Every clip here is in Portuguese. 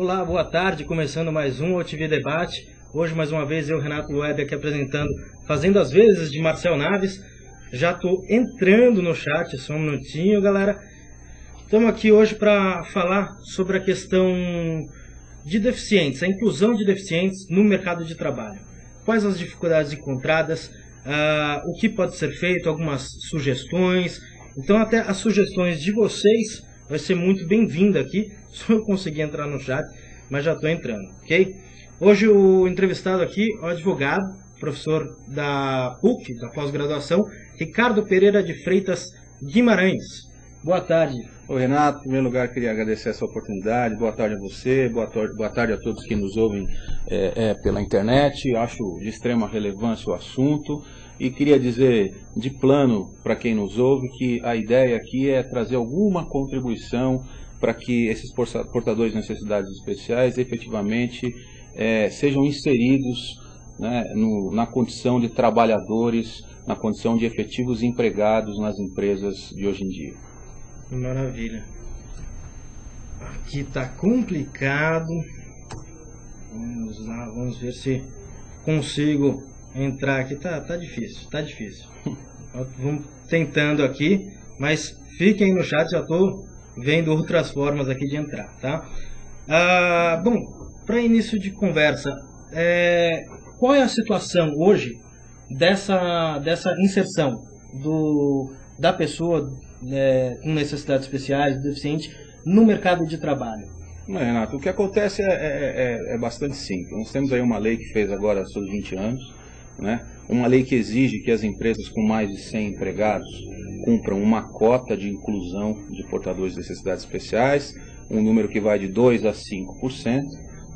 Olá, boa tarde, começando mais um OTV Debate. Hoje, mais uma vez, eu, Renato Loeb, aqui apresentando, fazendo as vezes de Marcel Naves. Já estou entrando no chat, só um minutinho, galera. Estamos aqui hoje para falar sobre a questão de deficientes, a inclusão de deficientes no mercado de trabalho. Quais as dificuldades encontradas, o que pode ser feito, algumas sugestões. Então, até as sugestões de vocês vai ser muito bem-vinda aqui. Só eu consegui entrar no chat, mas já estou entrando, ok? Hoje o entrevistado aqui é o advogado, professor da PUC, da pós-graduação, Ricardo Pereira de Freitas Guimarães. Boa tarde. Oi, Renato. Em primeiro lugar, queria agradecer essa oportunidade. Boa tarde a você, boa tarde a todos que nos ouvem pela internet. Acho de extrema relevância o assunto e queria dizer de plano para quem nos ouve que a ideia aqui é trazer alguma contribuição para que esses portadores de necessidades especiais efetivamente sejam inseridos, né, na condição de trabalhadores, na condição de efetivos empregados nas empresas de hoje em dia. Maravilha. Aqui está complicado. Vamos lá, vamos ver se consigo entrar aqui. Tá difícil, tá difícil. Vamos tentando aqui, mas fiquem no chat, já estou vendo outras formas aqui de entrar, tá? Bom, para início de conversa, qual é a situação hoje dessa inserção da pessoa com necessidades especiais, deficiente, no mercado de trabalho? Renato, o que acontece é bastante simples. Nós temos aí uma lei que fez agora seus 20 anos, né? Uma lei que exige que as empresas com mais de 100 empregados cumpram uma cota de inclusão de portadores de necessidades especiais, um número que vai de 2% a 5%,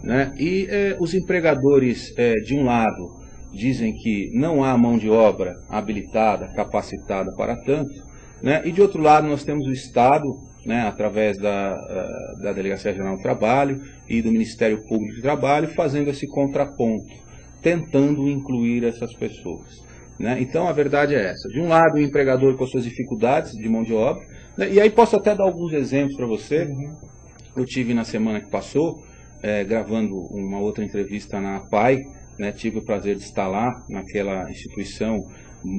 né? E os empregadores, de um lado, dizem que não há mão de obra habilitada, capacitada para tanto, né? E de outro lado nós temos o Estado, né, através da Delegacia Geral do Trabalho e do Ministério Público do Trabalho, fazendo esse contraponto, tentando incluir essas pessoas, né? Então a verdade é essa: de um lado o empregador com suas dificuldades de mão de obra, né? E aí posso até dar alguns exemplos para você. Eu tive na semana que passou, gravando uma outra entrevista na APAI, né? Tive o prazer de estar lá naquela instituição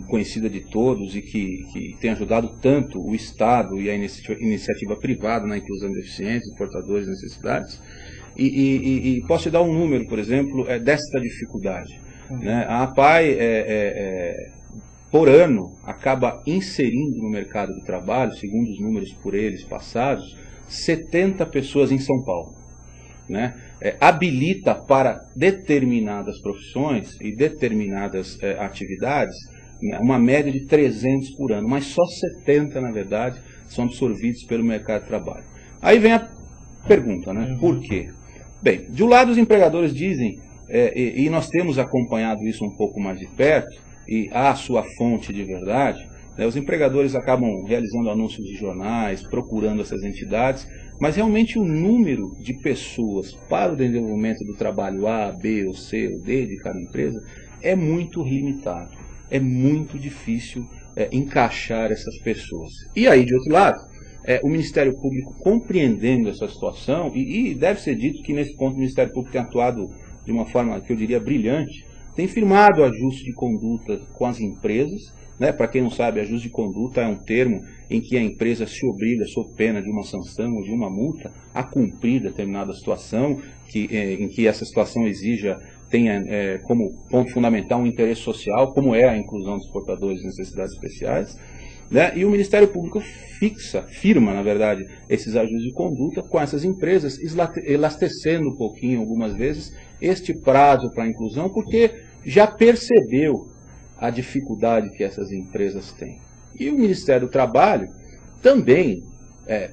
conhecida de todos e que tem ajudado tanto o Estado e a iniciativa privada na inclusão de deficientes, portadores de necessidades. E posso te dar um número, por exemplo, desta dificuldade, né? A APAI, por ano, acaba inserindo no mercado de trabalho, segundo os números por eles passados, 70 pessoas em São Paulo, né? Habilita para determinadas profissões e determinadas atividades uma média de 300 por ano, mas só 70, na verdade, são absorvidos pelo mercado de trabalho. Aí vem a pergunta, né? Por quê? Bem, de um lado os empregadores dizem, e nós temos acompanhado isso um pouco mais de perto, e há a sua fonte de verdade, né? Os empregadores acabam realizando anúncios de jornais, procurando essas entidades, mas realmente o número de pessoas para o desenvolvimento do trabalho A, B, ou C, ou D de cada empresa é muito limitado. É muito difícil encaixar essas pessoas. E aí, de outro lado, o Ministério Público, compreendendo essa situação, e deve ser dito que nesse ponto o Ministério Público tem atuado de uma forma que eu diria brilhante, tem firmado ajuste de conduta com as empresas, né? Para quem não sabe, ajuste de conduta é um termo em que a empresa se obriga, sob pena de uma sanção ou de uma multa, a cumprir determinada situação, em que essa situação tenha como ponto fundamental um interesse social, como é a inclusão dos portadores de necessidades especiais, né? E o Ministério Público firma, na verdade, esses ajustes de conduta com essas empresas, elastecendo um pouquinho, algumas vezes, este prazo para a inclusão, porque já percebeu a dificuldade que essas empresas têm. E o Ministério do Trabalho também,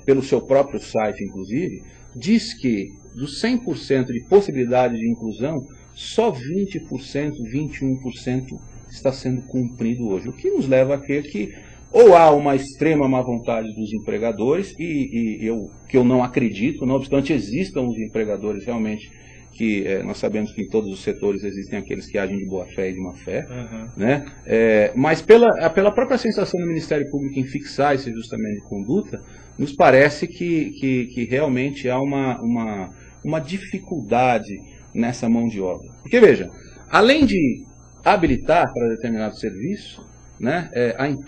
pelo seu próprio site, inclusive, diz que dos 100% de possibilidade de inclusão, só 20%, 21% está sendo cumprido hoje. O que nos leva a crer que ou há uma extrema má vontade dos empregadores, que eu não acredito, não obstante existam os empregadores realmente, que nós sabemos que em todos os setores existem aqueles que agem de boa fé e de má fé, né? Mas pela própria sensação do Ministério Público em fixar esse ajustamento de conduta, nos parece que realmente há uma dificuldade nessa mão de obra. Porque, veja, além de habilitar para determinado serviço, né,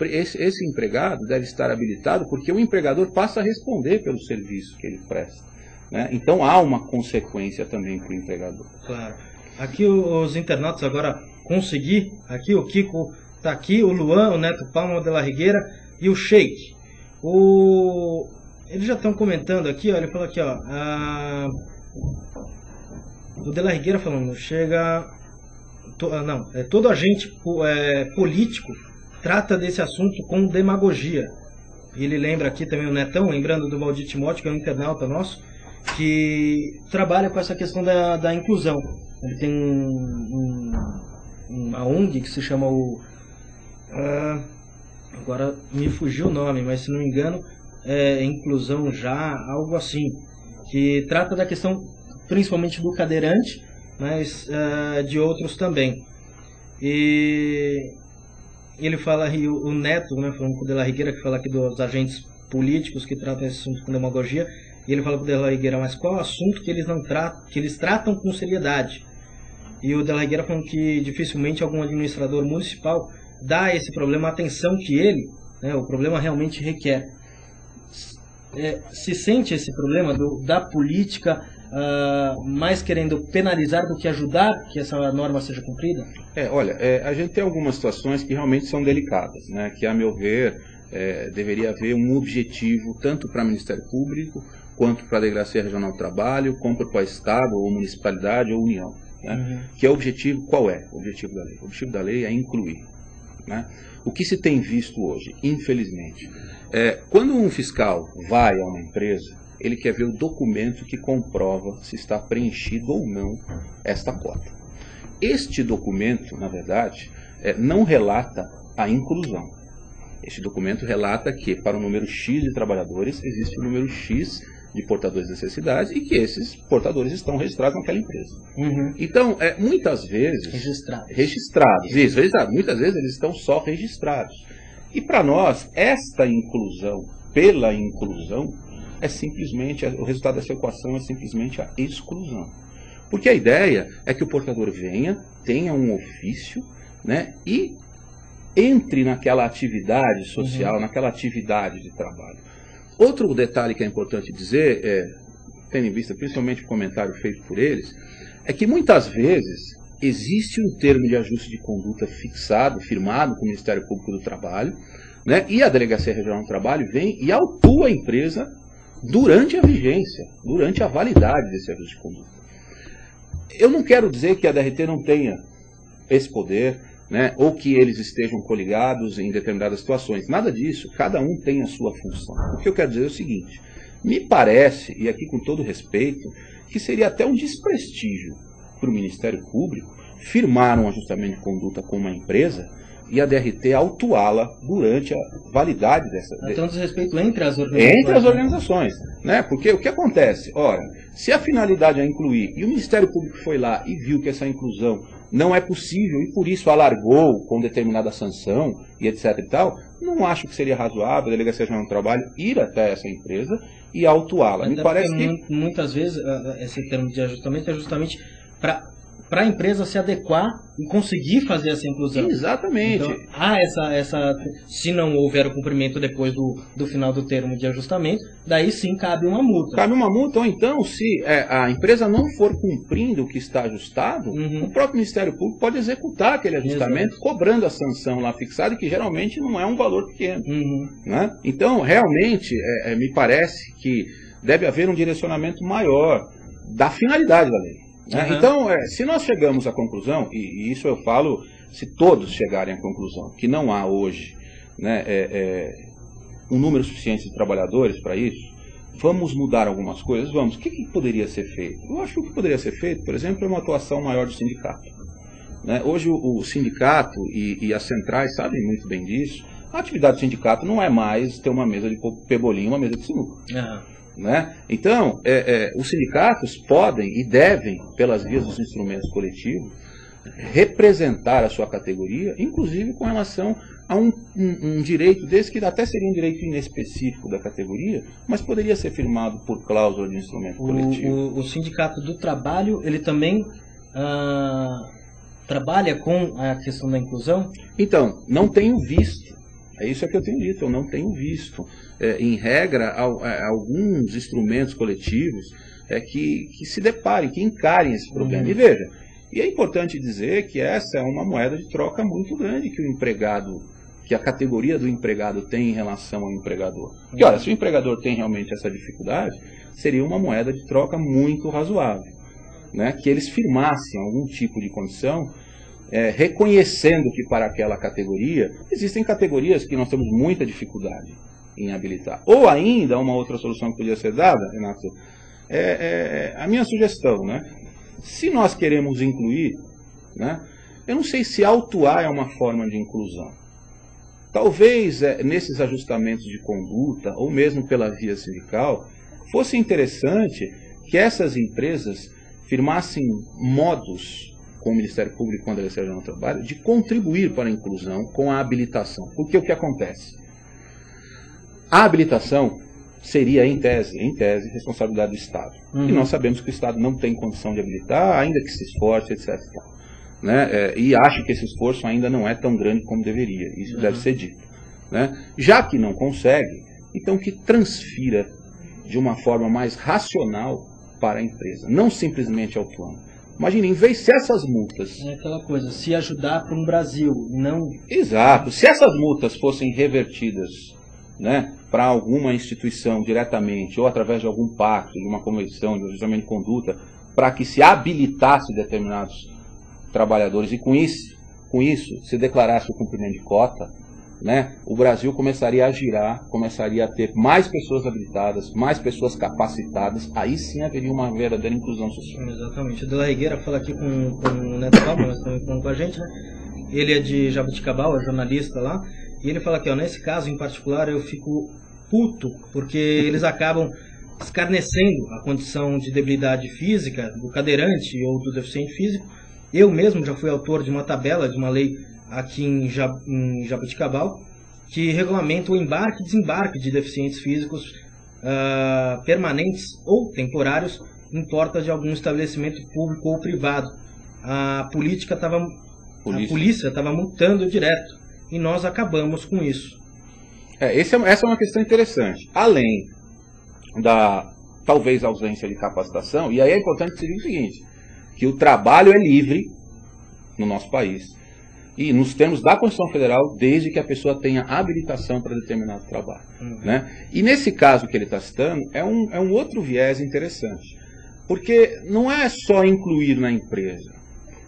esse empregado deve estar habilitado porque o empregador passa a responder pelo serviço que ele presta. Né? Então há uma consequência também para o empregador. Claro. Aqui os internautas agora consegui, aqui o Kiko está aqui, o Luan, o Neto Palma de la Higuera e o Sheik. Eles já estão comentando aqui, ó, ele falou aqui, ó, o de la Higuera falando, todo agente político trata desse assunto com demagogia. E ele lembra aqui também o Netão, lembrando do Valdir Timóteo, que é um internauta nosso, que trabalha com essa questão da inclusão. Ele tem uma ONG que se chama agora me fugiu o nome, mas se não me engano Inclusão Já, algo assim, que trata da questão principalmente do cadeirante, mas de outros também. E ele fala aí, o Neto, né, falando com o de la Higuera, que fala aqui dos agentes políticos que tratam esse assunto com demagogia, e ele fala com o de la Higuera, mas qual o assunto que eles tratam com seriedade? E o de la Higuera falando que dificilmente algum administrador municipal dá a esse problema a atenção que ele, né, o problema realmente requer. Se sente esse problema da política mais querendo penalizar do que ajudar que essa norma seja cumprida? Olha, a gente tem algumas situações que realmente são delicadas, né, que a meu ver deveria haver um objetivo tanto para o Ministério Público quanto para a Delegacia Regional do Trabalho, quanto para o Estado, ou municipalidade, ou União. Né? Que é o objetivo, qual é o objetivo da lei? O objetivo da lei é incluir. Né? O que se tem visto hoje, infelizmente, quando um fiscal vai a uma empresa, ele quer ver o documento que comprova se está preenchido ou não esta cota. Este documento, na verdade, não relata a inclusão. Este documento relata que para o número X de trabalhadores existe um número X de portadores de necessidade e que esses portadores estão registrados naquela empresa. Então, muitas vezes... Registrados. Isso, registrados. Muitas vezes eles estão só registrados. E para nós, esta inclusão, pela inclusão, o resultado dessa equação é simplesmente a exclusão. Porque a ideia é que o portador venha, tenha um ofício, né, e entre naquela atividade social, naquela atividade de trabalho. Outro detalhe que é importante dizer, tendo em vista principalmente o comentário feito por eles, é que muitas vezes existe um termo de ajuste de conduta fixado, firmado com o Ministério Público do Trabalho, né, e a Delegacia Regional do Trabalho vem e autua a empresa durante a vigência, durante a validade desse ajuste de conduta. Eu não quero dizer que a DRT não tenha esse poder, né, ou que eles estejam coligados em determinadas situações. Nada disso, cada um tem a sua função. O que eu quero dizer é o seguinte, me parece, e aqui com todo respeito, que seria até um desprestígio para o Ministério Público firmar um ajustamento de conduta com uma empresa e a DRT autuá-la durante a validade dessa... Então, desrespeito entre as organizações. Entre as organizações, né? Porque o que acontece? Ora, se a finalidade é incluir, e o Ministério Público foi lá e viu que essa inclusão não é possível e por isso alargou com determinada sanção e etc e tal, não acho que seria razoável a Delegacia Regional do Trabalho ir até essa empresa e autuá-la. Me parece que... Muitas vezes esse termo de ajustamento é justamente para a empresa se adequar e conseguir fazer essa inclusão. Exatamente. Então, há se não houver o cumprimento depois do final do termo de ajustamento, daí sim cabe uma multa. Cabe uma multa, ou então, se a empresa não for cumprindo o que está ajustado, o próprio Ministério Público pode executar aquele ajustamento, cobrando a sanção lá fixada, que geralmente não é um valor pequeno. Né? Então, realmente, me parece que deve haver um direcionamento maior da finalidade da lei. Então, se nós chegamos à conclusão, e isso eu falo se todos chegarem à conclusão, que não há hoje, né, um número suficiente de trabalhadores para isso, vamos mudar algumas coisas? Vamos. O que poderia ser feito? Eu acho que o que poderia ser feito, por exemplo, é uma atuação maior do sindicato. Né? Hoje o sindicato e as centrais sabem muito bem disso. A atividade do sindicato não é mais ter uma mesa de pebolim e uma mesa de sinuca. Né? Então, os sindicatos podem e devem, pelas vias dos instrumentos coletivos, representar a sua categoria, inclusive com relação a um direito desse, que até seria um direito inespecífico da categoria, mas poderia ser firmado por cláusula de instrumento coletivo. O Sindicato do Trabalho, ele também trabalha com a questão da inclusão? Então, não tenho visto. É isso que eu tenho dito, eu não tenho visto. Em regra, alguns instrumentos coletivos que se deparem, que encarem esse problema. E veja, e é importante dizer que essa é uma moeda de troca muito grande que o empregado, que a categoria do empregado tem em relação ao empregador. Porque, olha, se o empregador tem realmente essa dificuldade, seria uma moeda de troca muito razoável, né? Que eles firmassem algum tipo de condição, reconhecendo que para aquela categoria, existem categorias que nós temos muita dificuldade em habilitar. Ou ainda, uma outra solução que podia ser dada, Renato, a minha sugestão, né? Se nós queremos incluir, né, eu não sei se autuar é uma forma de inclusão. Talvez nesses ajustamentos de conduta, ou mesmo pela via sindical, fosse interessante que essas empresas firmassem modos com o Ministério Público, quando eles estejam no trabalho, de contribuir para a inclusão com a habilitação. Porque o que acontece? A habilitação seria, em tese, responsabilidade do Estado. E nós sabemos que o Estado não tem condição de habilitar, ainda que se esforce, etc. Né? E acho que esse esforço ainda não é tão grande como deveria. Isso deve ser dito. Né? Já que não consegue, então que transfira de uma forma mais racional para a empresa, não simplesmente autuando. Imagina, em vez se essas multas... É aquela coisa, se ajudar para um Brasil, não... Exato. Se essas multas fossem revertidas, né, para alguma instituição diretamente, ou através de algum pacto, de uma convenção, de um ajustamento de conduta, para que se habilitasse determinados trabalhadores, e com isso se declarasse o cumprimento de cota, né, o Brasil começaria a girar, começaria a ter mais pessoas habilitadas, mais pessoas capacitadas, aí sim haveria uma verdadeira inclusão social. Exatamente. O De La Higuera fala aqui com o Neto Palma, mas também falando com a gente, né? Ele é de Jabuticabal, é jornalista lá, e ele fala que, ó, nesse caso em particular, eu fico puto, porque eles acabam escarnecendo a condição de debilidade física do cadeirante ou do deficiente físico. Eu mesmo já fui autor de uma tabela, de uma lei aqui em Jabuticabal, que regulamenta o embarque e desembarque de deficientes físicos permanentes ou temporários em portas de algum estabelecimento público ou privado. A polícia estava multando direto, e nós acabamos com isso. Essa é uma questão interessante. Além da, talvez, ausência de capacitação, e aí é importante dizer o seguinte, que o trabalho é livre no nosso país, e nos termos da Constituição Federal, desde que a pessoa tenha habilitação para determinado trabalho. Né? E nesse caso que ele está citando, é um outro viés interessante. Porque não é só incluir na empresa.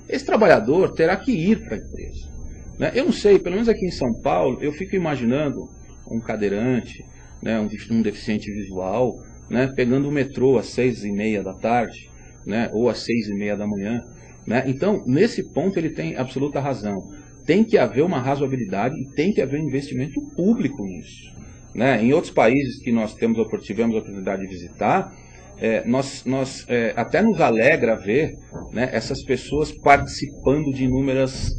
Esse trabalhador terá que ir para a empresa. Né? Eu não sei, pelo menos aqui em São Paulo, eu fico imaginando um cadeirante, né, um deficiente visual, né, pegando o metrô às 6h30 da tarde, né, ou às 6h30 da manhã. Né? Então, nesse ponto ele tem absoluta razão. Tem que haver uma razoabilidade e tem que haver um investimento público nisso. Né? Em outros países que nós tivemos a oportunidade de visitar, até nos alegra ver, né, essas pessoas participando de inúmeras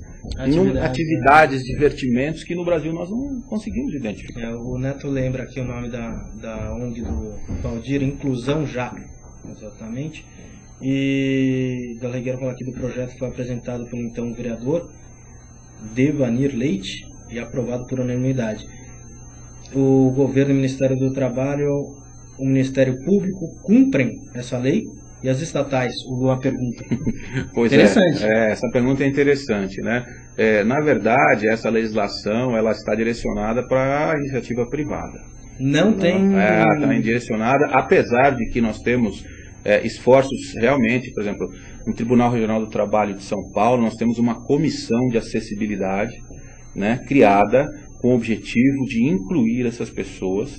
atividades, divertimentos que no Brasil nós não conseguimos identificar. O Neto lembra aqui o nome da ONG do Valdir, Inclusão Já, exatamente. E De La Higuera fala aqui do projeto que foi apresentado pelo então vereador Devanir Leite e aprovado por unanimidade. O governo e o Ministério do Trabalho, o Ministério Público cumprem essa lei, e as estatais? Uma pergunta. Pois interessante. Essa pergunta é interessante, né? Na verdade, essa legislação ela está direcionada para a iniciativa privada. Não tem... Está direcionada, apesar de que nós temos esforços realmente, por exemplo, no Tribunal Regional do Trabalho de São Paulo, nós temos uma comissão de acessibilidade, né, criada com o objetivo de incluir essas pessoas,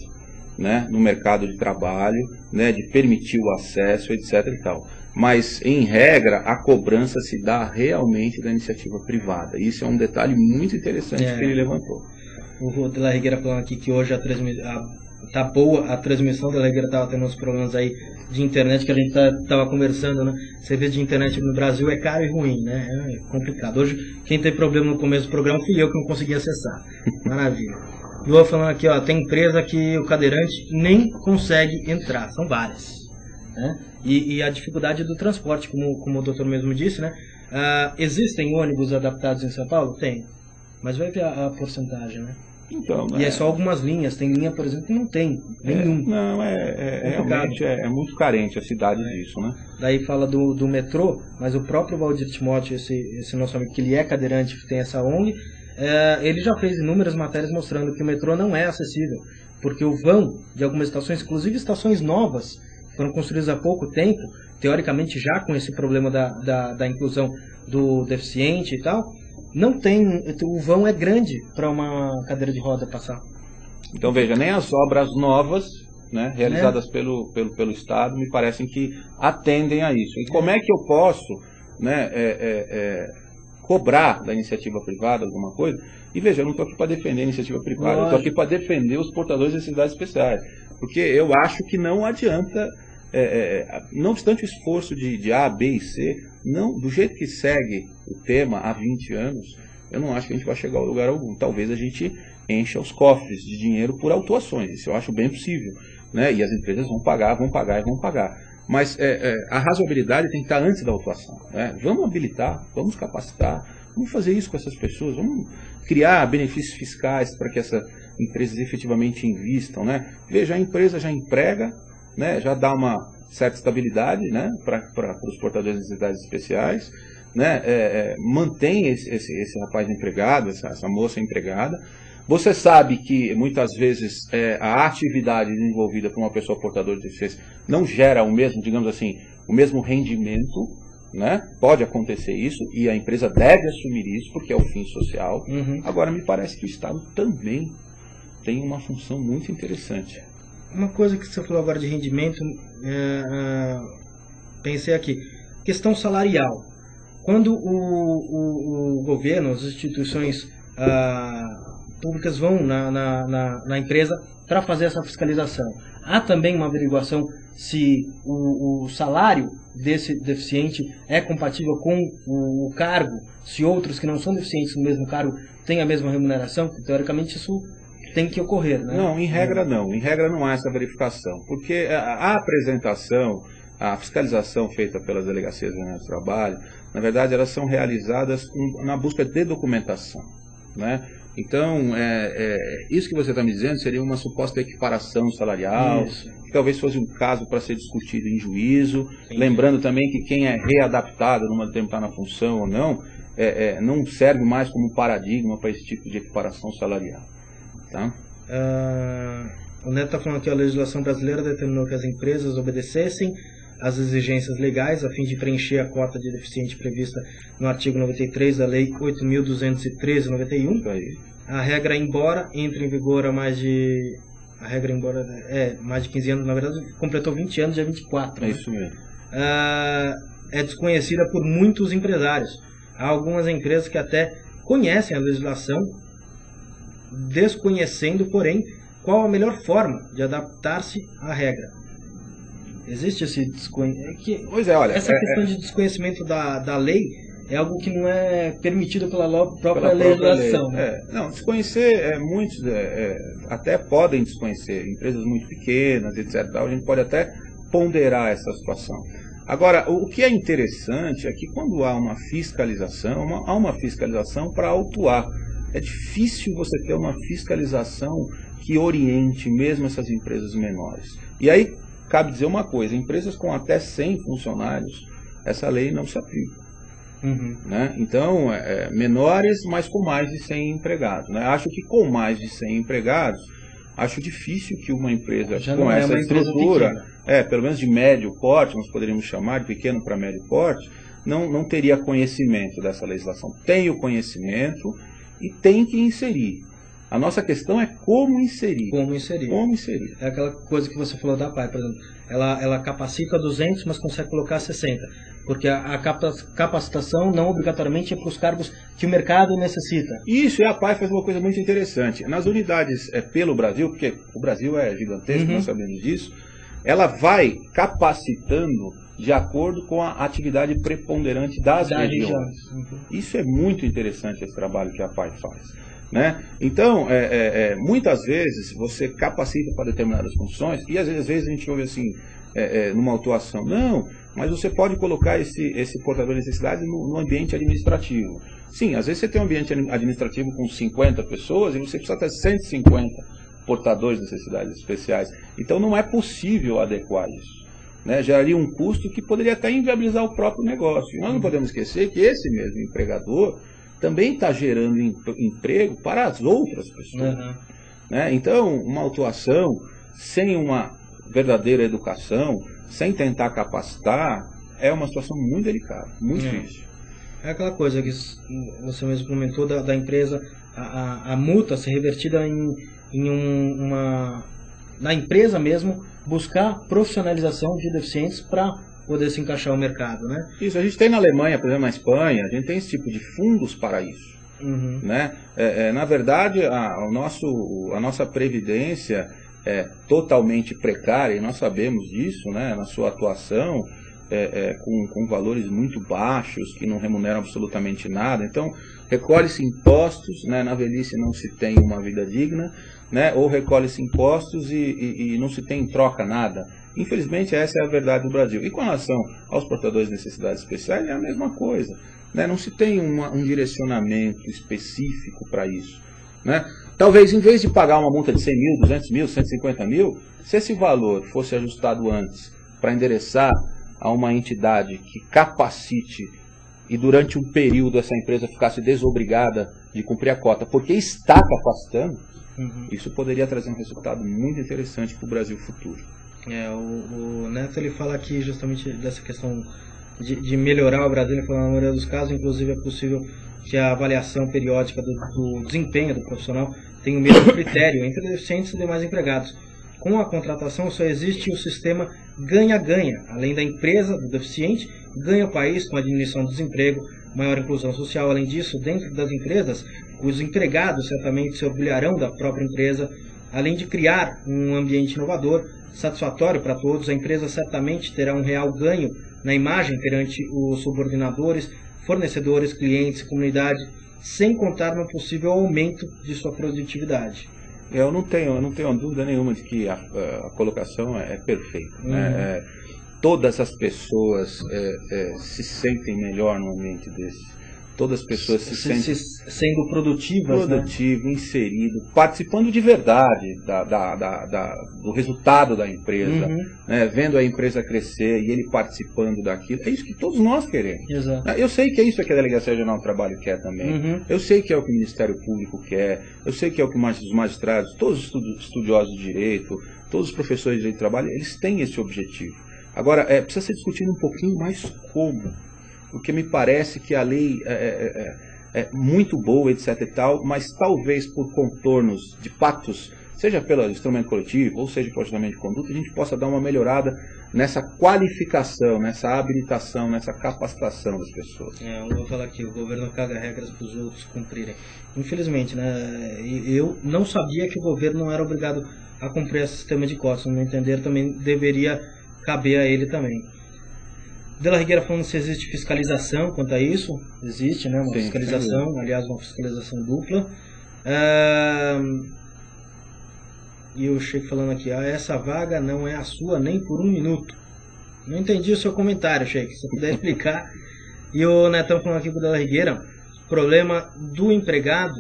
né, no mercado de trabalho, né, de permitir o acesso, etc. e tal. Mas, em regra, a cobrança se dá realmente da iniciativa privada. Isso é um detalhe muito interessante que ele levantou. O De La Higuera falando aqui que hoje tá boa a transmissão da Alegria, tava tendo uns problemas aí de internet que a gente tava conversando, né? Serviço de internet no Brasil é caro e ruim, né? É complicado. Hoje, quem tem problema no começo do programa fui eu que não consegui acessar. Maravilha. Luan falando aqui, ó, tem empresa que o cadeirante nem consegue entrar, são várias, né? E a dificuldade do transporte, como o doutor mesmo disse, né? Existem ônibus adaptados em São Paulo? Tem, mas vai ver a porcentagem, né? Então, e é só algumas linhas, tem linha, por exemplo, que não tem nenhum. Não, realmente é muito carente a cidade disso, né? Daí fala do metrô, mas o próprio Valdir Timóteo, esse nosso amigo, que ele é cadeirante, que tem essa ONG, ele já fez inúmeras matérias mostrando que o metrô não é acessível, porque o vão de algumas estações, inclusive estações novas, que foram construídas há pouco tempo, teoricamente já com esse problema da inclusão do deficiente e tal, não tem, o vão é grande para uma cadeira de roda passar. Então veja, nem as obras novas, né, realizadas pelo Estado me parecem que atendem a isso. E como é que eu posso, né, cobrar da iniciativa privada alguma coisa? E veja, eu não estou aqui para defender a iniciativa privada, eu estou aqui para defender os portadores de necessidades especiais. Porque eu acho que não adianta, não obstante o esforço de A, B e C, não, do jeito que segue o tema há 20 anos, eu não acho que a gente vai chegar a lugar algum. Talvez a gente encha os cofres de dinheiro por autuações, isso eu acho bem possível, né? E as empresas vão pagar e vão pagar. Mas a razoabilidade tem que estar antes da autuação, né? Vamos habilitar, vamos capacitar, vamos fazer isso com essas pessoas, vamos criar benefícios fiscais para que essas empresas efetivamente invistam, né? Veja, a empresa já emprega, né? Já dá uma certa estabilidade, né? Para os portadores de necessidades especiais, né? Mantém esse rapaz empregado, essa moça empregada. Você sabe que muitas vezes a atividade desenvolvida por uma pessoa portadora de deficiência não gera o mesmo, digamos assim, o mesmo rendimento, né? Pode acontecer isso e a empresa deve assumir isso porque é o fim social. Agora, me parece que o Estado também tem uma função muito interessante. Uma coisa que você falou agora de rendimento, pensei aqui, questão salarial. Quando o governo, as instituições públicas vão na empresa para fazer essa fiscalização, há também uma averiguação se o salário desse deficiente é compatível com o cargo, se outros que não são deficientes no mesmo cargo têm a mesma remuneração? Teoricamente isso tem que ocorrer, né? Não, em regra não. Em regra não há essa verificação. Porque a apresentação, a fiscalização feita pelas delegacias de trabalho, na verdade, elas são realizadas na busca de documentação, né? Então, isso que você está me dizendo seria uma suposta equiparação salarial, que talvez fosse um caso para ser discutido em juízo. Sim. Lembrando também que quem é readaptado numa determinada função ou não, não serve mais como paradigma para esse tipo de equiparação salarial. Tá? O Neto está falando que a legislação brasileira determinou que as empresas obedecessem às exigências legais a fim de preencher a cota de deficiente prevista no artigo 93 da Lei 8.213/91. A regra, embora entre em vigor há mais de... mais de 15 anos, na verdade completou 20 anos, dia 24. É isso mesmo. É desconhecida por muitos empresários. Há algumas empresas que até conhecem a legislação, desconhecendo, porém, qual a melhor forma de adaptar-se à regra. Existe esse desconhecimento. Pois é, olha, essa questão de desconhecimento da lei é algo que não é permitido pela própria legislação. Lei. Né? Não, desconhecer, muitos até podem desconhecer, empresas muito pequenas, etc. A gente pode até ponderar essa situação. Agora, o que é interessante é que quando há uma fiscalização, há uma fiscalização para autuar. É difícil você ter uma fiscalização que oriente mesmo essas empresas menores. E aí, cabe dizer uma coisa, empresas com até 100 funcionários, essa lei não se aplica. Né? Então, menores, mas com mais de 100 empregados. Né? Acho que com mais de 100 empregados, acho difícil que uma empresa com essa estrutura, pelo menos de médio porte, nós poderíamos chamar de pequeno para médio porte, não teria conhecimento dessa legislação. Tem o conhecimento e tem que inserir. A nossa questão é como inserir. Como inserir. É aquela coisa que você falou da PAI, por exemplo. Ela capacita 200, mas consegue colocar 60. Porque a capacitação não obrigatoriamente é para os cargos que o mercado necessita. Isso, e a PAI faz uma coisa muito interessante. Nas unidades pelo Brasil, porque o Brasil é gigantesco, nós sabemos disso, ela vai capacitando de acordo com a atividade preponderante das regiões. Isso é muito interessante, esse trabalho que a PAI faz. Né? Então, muitas vezes você capacita para determinadas funções, e às vezes a gente ouve assim, numa autuação, não, mas você pode colocar esse portador de necessidade no ambiente administrativo. Sim, às vezes você tem um ambiente administrativo com 50 pessoas e você precisa ter 150 portadores de necessidades especiais. Então não é possível adequar isso. Né? Geraria um custo que poderia até inviabilizar o próprio negócio. Nós não podemos esquecer que esse mesmo empregador também está gerando emprego para as outras pessoas. Né? Então, uma autuação sem uma verdadeira educação, sem tentar capacitar, é uma situação muito delicada, muito difícil. É aquela coisa que você mesmo comentou da empresa, a multa ser revertida na empresa mesmo, buscar profissionalização de deficientes para poder se encaixar no mercado, né? Isso, a gente tem na Alemanha, por exemplo, na Espanha, a gente tem esse tipo de fundos para isso. Né? Na verdade, a nossa previdência é totalmente precária, e nós sabemos disso, né? Na sua atuação, com valores muito baixos, que não remuneram absolutamente nada. Então, recolhe-se impostos, né? Na velhice não se tem uma vida digna, né? Ou recolhe-se impostos e não se tem em troca nada. Infelizmente, essa é a verdade do Brasil. E com relação aos portadores de necessidades especiais, é a mesma coisa. Né? Não se tem um direcionamento específico para isso. Né? Talvez, em vez de pagar uma multa de 100 mil, 200 mil, 150 mil, se esse valor fosse ajustado antes para endereçar a uma entidade que capacite e durante um período essa empresa ficasse desobrigada de cumprir a cota, porque está capacitando, isso poderia trazer um resultado muito interessante para o Brasil futuro. O Neto ele fala aqui justamente dessa questão de melhorar o Brasil. Ele fala, na maioria dos casos, inclusive, é possível que a avaliação periódica do desempenho do profissional tenha o mesmo critério entre deficientes e demais empregados. Com a contratação só existe o sistema ganha-ganha. Além da empresa, do deficiente, ganha o país com a diminuição do desemprego, maior inclusão social. Além disso, dentro das empresas, os empregados certamente se orgulharão da própria empresa. Além de criar um ambiente inovador, satisfatório para todos, a empresa certamente terá um real ganho na imagem perante os subordinadores, fornecedores, clientes, comunidade, sem contar no possível aumento de sua produtividade. Eu não tenho dúvida nenhuma de que a colocação é perfeita. Né? Todas as pessoas se sentem melhor num ambiente desse. Todas as pessoas se sentem sendo produtivas, produtivo, né? Inserido, participando de verdade do resultado da empresa, né? Vendo a empresa crescer e ele participando daquilo. É isso que todos nós queremos. Exato. Eu sei que é isso que a Delegacia Regional do Trabalho quer também. Eu sei que é o que o Ministério Público quer. Eu sei que é o que os magistrados, todos os estudiosos de direito, todos os professores de direito do trabalho, eles têm esse objetivo. Agora, precisa ser discutido um pouquinho mais como. Porque me parece que a lei é muito boa, etc e tal, mas talvez por contornos de pactos, seja pelo instrumento coletivo, ou seja por ordenamento de conduta, a gente possa dar uma melhorada nessa qualificação, nessa habilitação, nessa capacitação das pessoas. Eu vou falar aqui, o governo caga regras para os outros cumprirem. Infelizmente, né, eu não sabia que o governo não era obrigado a cumprir esse sistema de cotas. No meu entender, também deveria caber a ele também. De la Higuera falando se existe fiscalização quanto a isso. Existe, né? Uma fiscalização, aliás, uma fiscalização dupla. E o Sheik falando aqui, essa vaga não é a sua nem por um minuto. Não entendi o seu comentário, Sheik, se você puder explicar. E o Netão falando aqui com o de la Higuera, o problema do empregado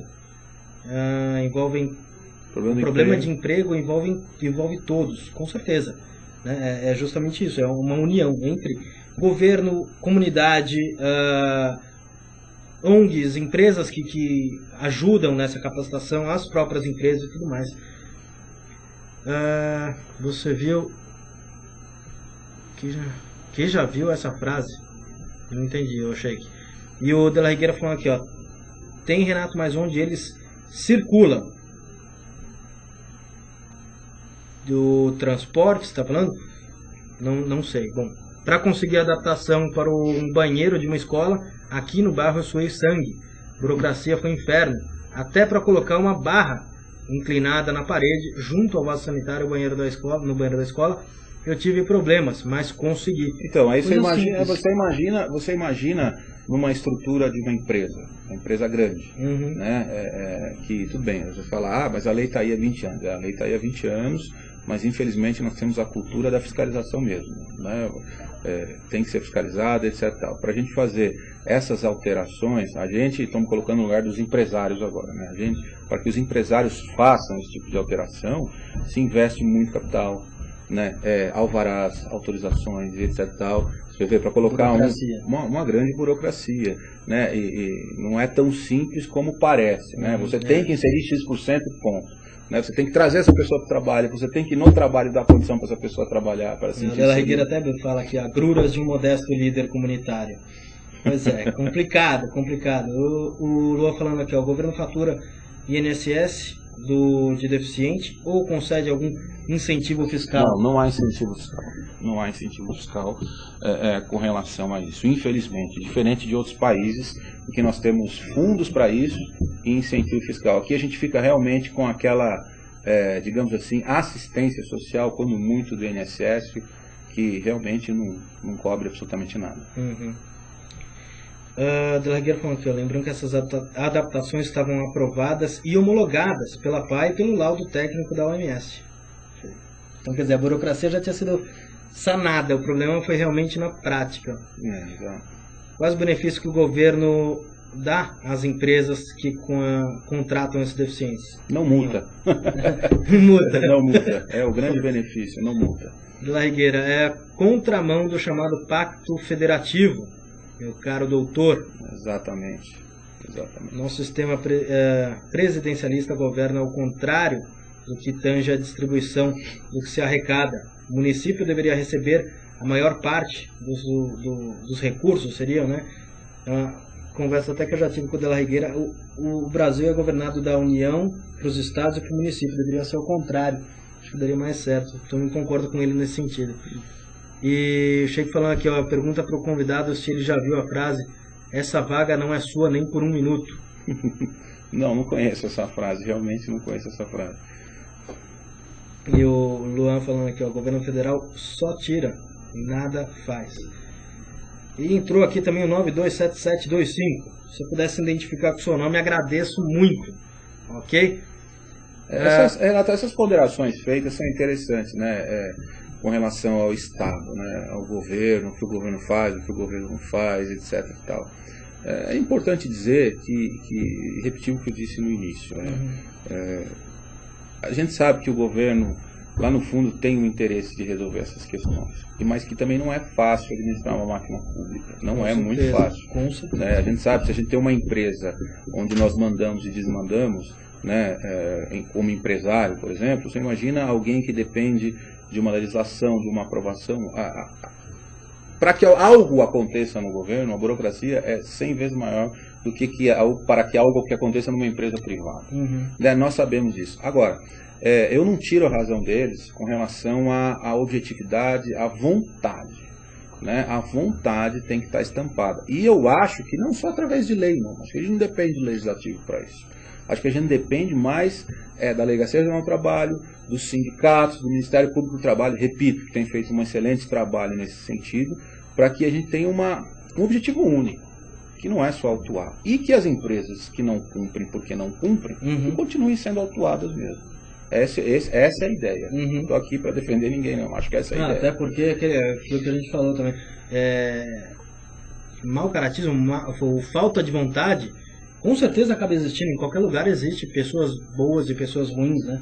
problema de emprego envolve todos, com certeza. Né? É justamente isso, é uma união entre governo, comunidade, ONGs, empresas que ajudam nessa capacitação, as próprias empresas e tudo mais. Você viu que já viu essa frase? Eu não entendi, eu achei que. E o de la Higuera falando aqui, tem, Renato, mas onde eles circulam? Do transporte, você está falando? Não sei. Bom, Para conseguir adaptação para um banheiro de uma escola, aqui no bairro eu suei sangue. Burocracia foi inferno. Até para colocar uma barra inclinada na parede, junto ao vaso sanitário, no banheiro da escola, eu tive problemas, mas consegui. Então, aí você imagina numa estrutura de uma empresa grande, né? Que tudo bem, você fala, mas a lei está aí há 20 anos. A lei está aí há 20 anos, mas infelizmente nós temos a cultura da fiscalização mesmo, né? Tem que ser fiscalizada, etc. Para a gente fazer essas alterações, estamos colocando no lugar dos empresários agora, né? Para que os empresários façam esse tipo de alteração, se investe muito capital, né? Alvarás, autorizações, etc. Você vê, para colocar uma grande burocracia, né? E não é tão simples como parece, né? Você tem que inserir X% ponto. Né? Você tem que trazer essa pessoa para o trabalho, você tem que no trabalho dar condição para essa pessoa trabalhar. Para a Dela Rigueira até fala que agruras de um modesto líder comunitário. Pois é, complicado. O Lua falando aqui, o governo fatura INSS de deficiente ou concede algum incentivo fiscal? Não há incentivo fiscal. Não há incentivo fiscal com relação a isso. Infelizmente, diferente de outros países em que nós temos fundos para isso e incentivo fiscal. Aqui a gente fica realmente com aquela, digamos assim, assistência social, quando muito, do INSS, que realmente não cobre absolutamente nada. Dela Rigueira falando aqui, lembrando que essas adaptações estavam aprovadas e homologadas pela PAI e pelo laudo técnico da OMS. Então, quer dizer, a burocracia já tinha sido sanada, o problema foi realmente na prática. Quais os benefícios que o governo dá às empresas que contratam esses deficientes? Não multa. Não multa. É o grande benefício, não multa. Dela Rigueira, é contramão do chamado Pacto Federativo, meu caro doutor. Exatamente. Nosso sistema presidencialista governa ao contrário do que tange a distribuição do que se arrecada. O município deveria receber a maior parte dos recursos, seriam, né? Conversa até que eu já tive com o Dela Rigueira. O Brasil é governado da União para os estados e para o município. Deveria ser o contrário. Acho que daria mais certo. Então eu concordo com ele nesse sentido. E o Sheik falando aqui, pergunta para o convidado se ele já viu a frase: essa vaga não é sua nem por um minuto. Não conheço essa frase, realmente não conheço essa frase. E o Luan falando aqui, o governo federal só tira, nada faz. E entrou aqui também o 927725. Se eu pudesse identificar com o seu nome, agradeço muito. Ok? Essas ponderações feitas são interessantes, né? Com relação ao Estado, né? Ao governo, o que o governo faz, o que o governo não faz, etc. E tal. É importante dizer repetir o que eu disse no início, né? A gente sabe que o governo, lá no fundo, tem um interesse de resolver essas questões, mas que também não é fácil administrar uma máquina pública, não é muito fácil. A gente sabe, se a gente tem uma empresa onde nós mandamos e desmandamos, né, como empresário, por exemplo, você imagina alguém que depende de uma legislação, de uma aprovação. Para que algo aconteça no governo, a burocracia é 100 vezes maior do que para que algo que aconteça numa empresa privada. Nós sabemos disso. Agora, eu não tiro a razão deles com relação à objetividade, à vontade. Né? A vontade tem que estar estampada. E eu acho que não só através de lei, não. Acho que a gente não depende do legislativo para isso. Acho que a gente depende mais da Delegacia Regional do Trabalho, dos sindicatos, do Ministério Público do Trabalho, repito, que tem feito um excelente trabalho nesse sentido, para que a gente tenha um objetivo único, que não é só autuar. E que as empresas que não cumprem porque não cumprem, continuem sendo autuadas mesmo. Essa é a ideia. Não estou aqui para defender ninguém, não. Acho que essa é a ideia. Até porque aquilo que a gente falou também. Mau caratismo, falta de vontade, com certeza acaba existindo. Em qualquer lugar existe pessoas boas e pessoas ruins, né?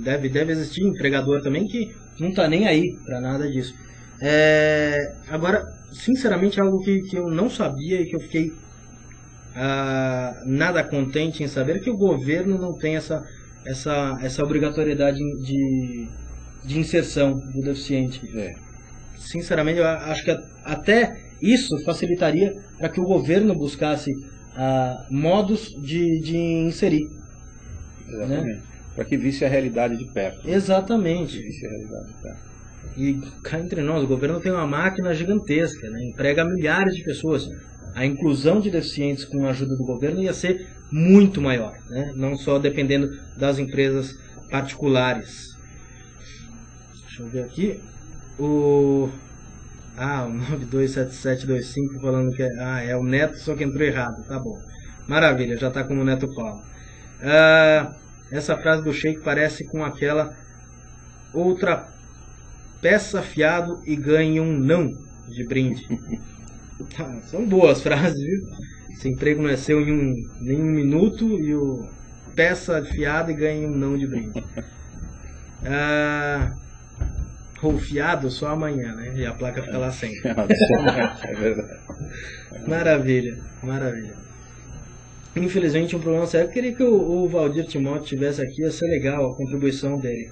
Deve existir empregador também que não está nem aí para nada disso. Agora, sinceramente, algo que eu não sabia e que eu fiquei nada contente em saber é que o governo não tem essa obrigatoriedade de inserção do deficiente. Sinceramente, eu acho que até isso facilitaria para que o governo buscasse modos de inserir. Exatamente. Né? Para que visse a realidade de perto. Exatamente. Visse a realidade de perto. E cá entre nós, o governo tem uma máquina gigantesca, né? Emprega milhares de pessoas. A inclusão de deficientes com a ajuda do governo ia ser muito maior, né? Não só dependendo das empresas particulares. Deixa eu ver aqui. O 927725 falando que é o Neto, só que entrou errado. Tá bom. Maravilha, já está como o Neto Paulo. Essa frase do Sheik parece com aquela: outra peça fiado e ganhe um não de brinde. São boas frases, viu? Esse emprego não é seu em nenhum minuto, e o peça fiado e ganhe um não de brinde. Ou fiado só amanhã, né? E a placa fica lá sempre. É verdade. Maravilha, maravilha. Infelizmente, um problema sério. Eu queria que o Valdir Timóteo estivesse aqui, ia ser legal a contribuição dele.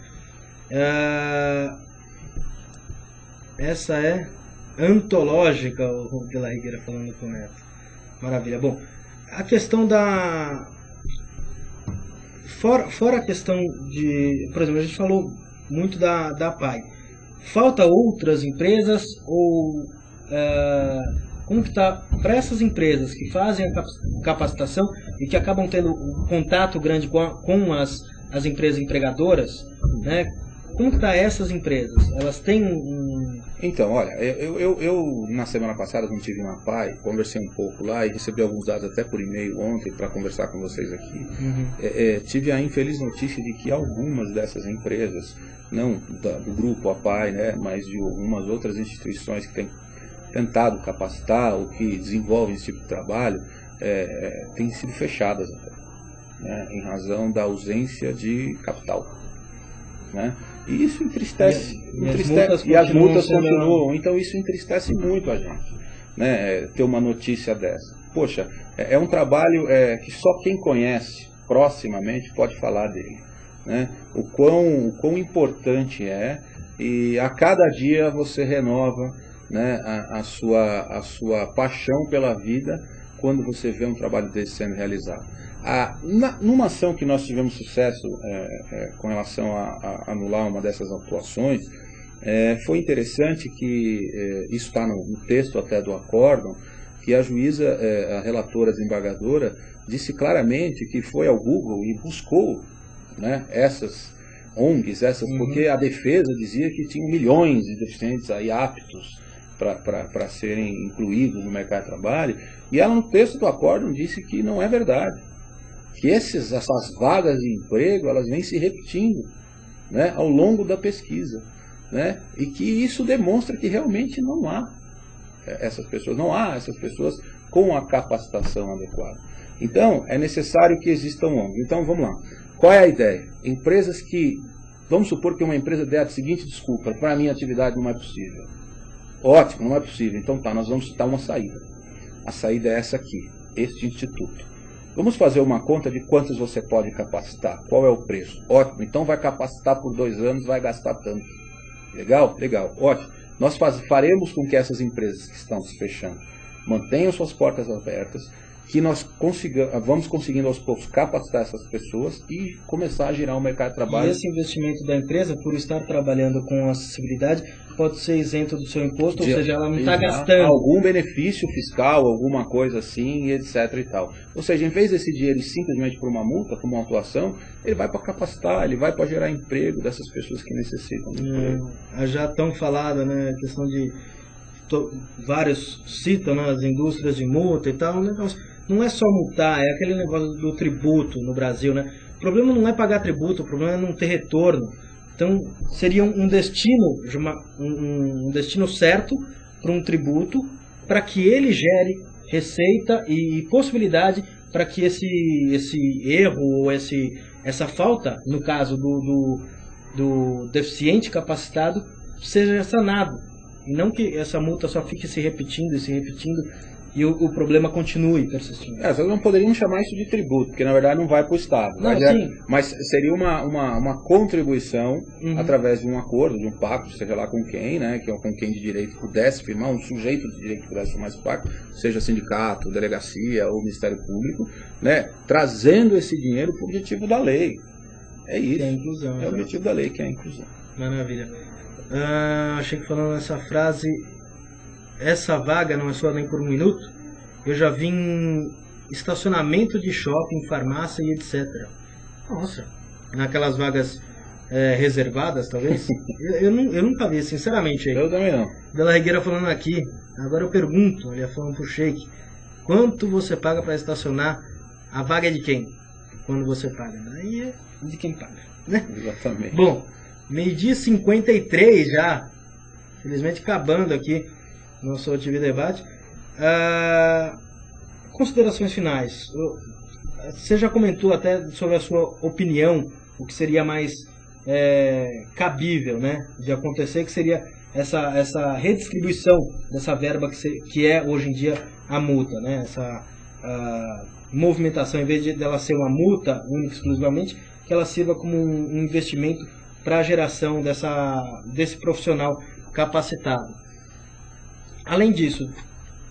Essa é antológica, o de la Higuera falando com o Neto. Maravilha. Bom, a questão da... Fora a questão de... Por exemplo, a gente falou muito da PAI. Falta outras empresas ou... como que está para essas empresas que fazem a capacitação e que acabam tendo um contato grande com as empresas empregadoras, né? Como que está essas empresas? Elas têm Então, olha, eu na semana passada, quando estive na PAI, conversei um pouco lá e recebi alguns dados até por e-mail ontem para conversar com vocês aqui. Tive a infeliz notícia de que algumas dessas empresas, não do grupo APAI, né, mas de algumas outras instituições que têm tentado capacitar ou que desenvolvem esse tipo de trabalho, têm sido fechadas até, né, em razão da ausência de capital, né? E isso entristece, e as multas continuam, então isso entristece muito a gente, né, ter uma notícia dessa. Poxa, é um trabalho que só quem conhece proximamente pode falar dele, né? O quão importante é, e a cada dia você renova, né, a sua paixão pela vida quando você vê um trabalho desse sendo realizado. Numa ação que nós tivemos sucesso com relação a anular uma dessas atuações, foi interessante que isso está no texto até do acórdão, que a juíza, a relatora desembargadora, disse claramente que foi ao Google e buscou, né, essas ONGs, porque a defesa dizia que tinha milhões de deficientes aí aptos para serem incluídos no mercado de trabalho, e ela no texto do acórdão disse que não é verdade, que essas vagas de emprego elas vêm se repetindo, né, ao longo da pesquisa, né, e que isso demonstra que realmente não há essas pessoas com a capacitação adequada. Então é necessário que existam ONGs. Então vamos lá, qual é a ideia? Empresas que, vamos supor que uma empresa dê a seguinte desculpa: para a minha atividade não é possível. Ótimo, não é possível. Então tá, nós vamos citar uma saída. A saída é essa aqui, este instituto. Vamos fazer uma conta de quantos você pode capacitar. Qual é o preço? Ótimo, então vai capacitar por 2 anos, vai gastar tanto. Legal? Legal, ótimo. Nós faremos com que essas empresas que estão se fechando mantenham suas portas abertas, que nós vamos conseguindo aos poucos capacitar essas pessoas e começar a girar o mercado de trabalho. E esse investimento da empresa, por estar trabalhando com acessibilidade, pode ser isento do seu imposto, ou seja, ela não está gastando algum benefício fiscal, alguma coisa assim, etc. e tal. Ou seja, em vez desse dinheiro ir simplesmente por uma multa, por uma atuação, ele vai para capacitar, ele vai para gerar emprego dessas pessoas que necessitam de emprego. Já tão falada, né, a questão de vários citam, né, as indústrias de multa e tal, né, não é só multar, é aquele negócio do tributo no Brasil, né? O problema não é pagar tributo, o problema é não ter retorno. Então, seria um destino, um destino certo para um tributo, para que ele gere receita e possibilidade para que esse erro ou essa falta, no caso do deficiente capacitado, seja sanado. E não que essa multa só fique se repetindo e o problema continue persistindo. Vocês não poderiam chamar isso de tributo, porque na verdade não vai para o Estado. Mas seria uma contribuição através de um acordo, de um pacto, seja lá com quem, né, com quem de direito pudesse firmar, um sujeito de direito pudesse firmar esse pacto, seja sindicato, delegacia ou Ministério Público, né, trazendo esse dinheiro para o objetivo da lei. É isso. Que é a inclusão, é o objetivo da lei, que é a inclusão. Maravilha. Achei que falando essa frase, essa vaga não é só nem por um minuto. Eu já vi em estacionamento de shopping, farmácia e etc. Nossa. Naquelas vagas reservadas, talvez. eu nunca vi, sinceramente. Eu também não. Della Regueira falando aqui. Agora eu pergunto, ele falando pro Sheik, quanto você paga para estacionar? A vaga é de quem? Quando você paga. Aí é de quem paga, né? Exatamente. Bom, meio-dia 53 já. Felizmente acabando aqui nosso TV Debate. Considerações finais. Você já comentou até sobre a sua opinião, o que seria mais cabível, né, de acontecer, que seria essa redistribuição dessa verba que é hoje em dia a multa, né, essa movimentação, em vez dela ser uma multa única exclusivamente, que ela sirva como um investimento para a geração desse profissional capacitado. Além disso,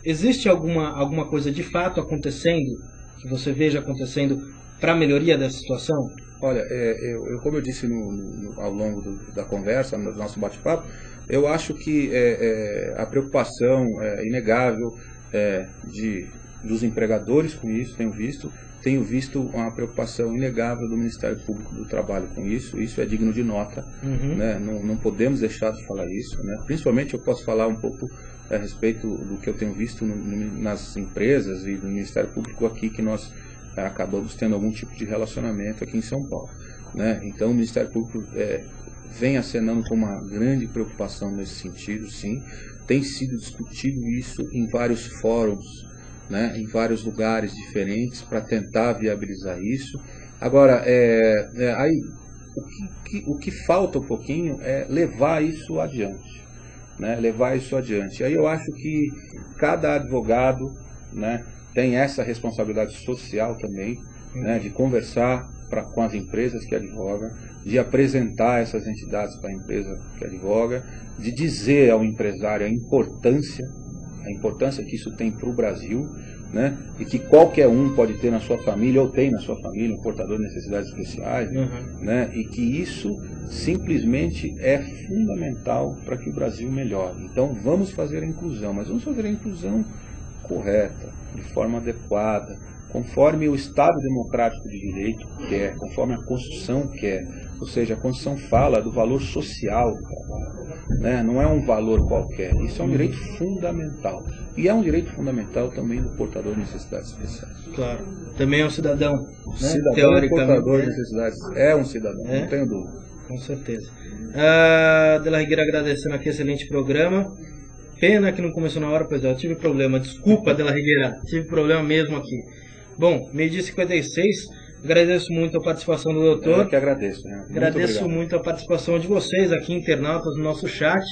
existe alguma coisa de fato acontecendo, que você veja acontecendo, para a melhoria dessa situação? Olha, como eu disse ao longo da conversa, no nosso bate-papo, eu acho que a preocupação inegável dos empregadores com isso, tenho visto uma preocupação inegável do Ministério Público do Trabalho com isso é digno de nota, né? Não podemos deixar de falar isso, né? Principalmente eu posso falar um pouco a respeito do que eu tenho visto nas empresas e do Ministério Público aqui, que nós acabamos tendo algum tipo de relacionamento aqui em São Paulo, né? Então o Ministério Público vem acenando com uma grande preocupação nesse sentido, sim. Tem sido discutido isso em vários fóruns, né, em vários lugares diferentes para tentar viabilizar isso. Agora, aí o que falta um pouquinho é levar isso adiante, né, Aí eu acho que cada advogado, né, tem essa responsabilidade social também, né, de conversar com as empresas que advogam, de apresentar essas entidades para a empresa que advoga, de dizer ao empresário a importância que isso tem para o Brasil, né? E que qualquer um pode ter na sua família, ou tem na sua família, um portador de necessidades especiais, né? E que isso simplesmente é fundamental para que o Brasil melhore. Então vamos fazer a inclusão, mas vamos fazer a inclusão correta, de forma adequada, conforme o Estado Democrático de Direito quer, conforme a Constituição quer. Ou seja, a Constituição fala do valor social do trabalho, né? Não é um valor qualquer. Isso é um direito fundamental. E é um direito fundamental também do portador de necessidades especiais. Claro. Também é um cidadão, né? Cidadão e portador de necessidades. É um cidadão, não tenho dúvida. Com certeza. Della Regueira agradecendo aqui, excelente programa. Pena que não começou na hora, pois eu tive problema. Desculpa, Della Regueira, tive problema mesmo aqui. Bom, meio-dia 56, agradeço muito a participação do doutor. Eu que agradeço, né? Agradeço muito a participação de vocês aqui, internautas, no nosso chat.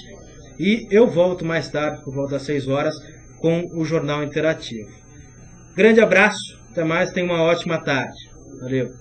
E eu volto mais tarde, por volta das 6 horas, com o Jornal Interativo. Grande abraço, até mais, tenha uma ótima tarde. Valeu.